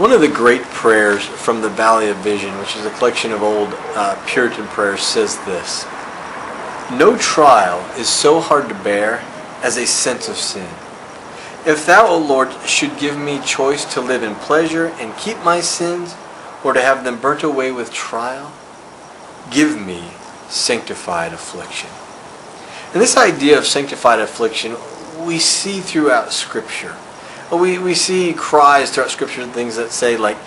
One of the great prayers from the Valley of Vision, which is a collection of old Puritan prayers, says this: "No trial is so hard to bear as a sense of sin. If thou, O Lord, should give me choice to live in pleasure and keep my sins, or to have them burnt away with trial, give me sanctified affliction." And this idea of sanctified affliction we see throughout Scripture. We see cries throughout Scripture, things that say like,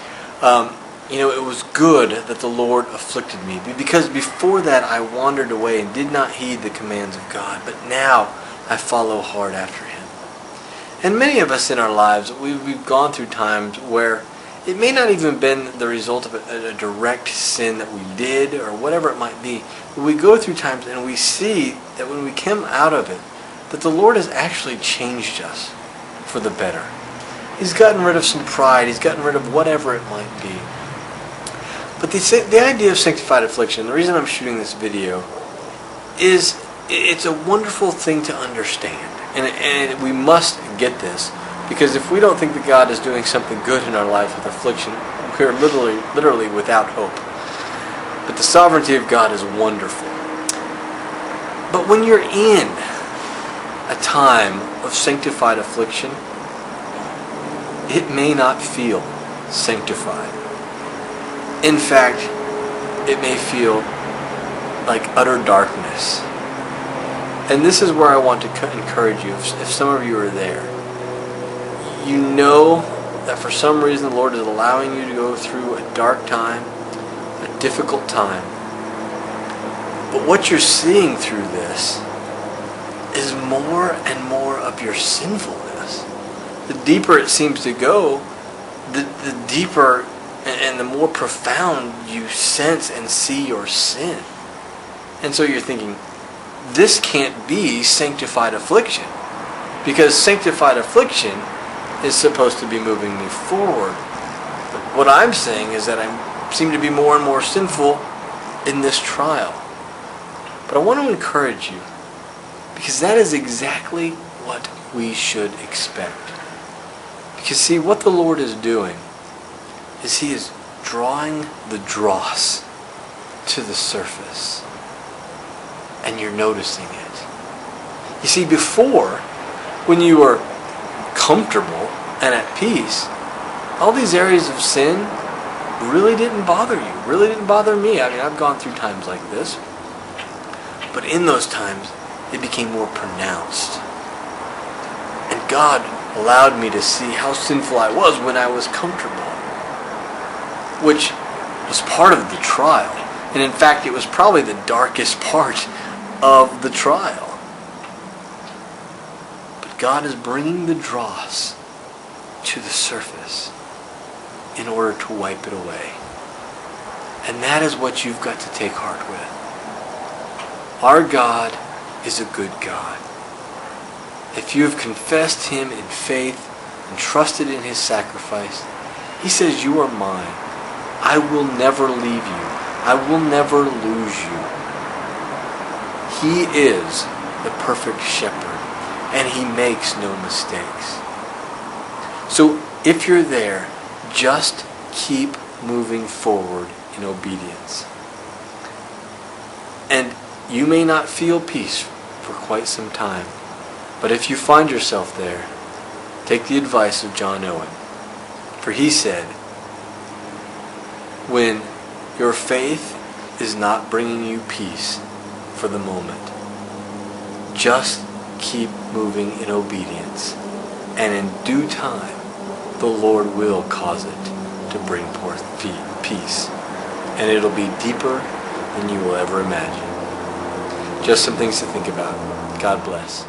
it was good that the Lord afflicted me, because before that I wandered away and did not heed the commands of God, but now I follow hard after Him. And many of us in our lives, we've gone through times where it may not even been the result of a direct sin that we did or whatever it might be. But we go through times and we see that when we come out of it, that the Lord has actually changed us for the better. He's gotten rid of some pride. He's gotten rid of whatever it might be. But the idea of sanctified affliction, the reason I'm shooting this video, is it's a wonderful thing to understand. And we must get this, because if we don't think that God is doing something good in our life with affliction, we're literally without hope. But the sovereignty of God is wonderful. But when you're in a time of sanctified affliction, it may not feel sanctified. In fact, it may feel like utter darkness. And this is where I want to encourage you, if some of you are there. You know that for some reason the Lord is allowing you to go through a dark time, a difficult time. But what you're seeing through this is more and more of your sinfulness. The deeper it seems to go, the deeper and the more profound you sense and see your sin. And so you're thinking, this can't be sanctified affliction, because sanctified affliction is supposed to be moving me forward. But what I'm saying is that I seem to be more and more sinful in this trial. But I want to encourage you, because that is exactly what we should expect. Because see, what the Lord is doing is He is drawing the dross to the surface. And you're noticing it. You see, before, when you were comfortable and at peace, all these areas of sin really didn't bother you, really didn't bother me. I mean, I've gone through times like this. But in those times, it became more pronounced. And God allowed me to see how sinful I was when I was comfortable, which was part of the trial. And in fact, it was probably the darkest part of the trial. But God is bringing the dross to the surface in order to wipe it away. And that is what you've got to take heart with. Our God is a good God. If you have confessed Him in faith and trusted in His sacrifice, He says, "You are mine. I will never leave you. I will never lose you." He is the perfect shepherd, and He makes no mistakes. So if you're there, just keep moving forward in obedience. And you may not feel peace for quite some time, but if you find yourself there, take the advice of John Owen. For he said, when your faith is not bringing you peace for the moment, just keep moving in obedience, and in due time, the Lord will cause it to bring forth peace, and it'll be deeper than you will ever imagine. Just some things to think about. God bless.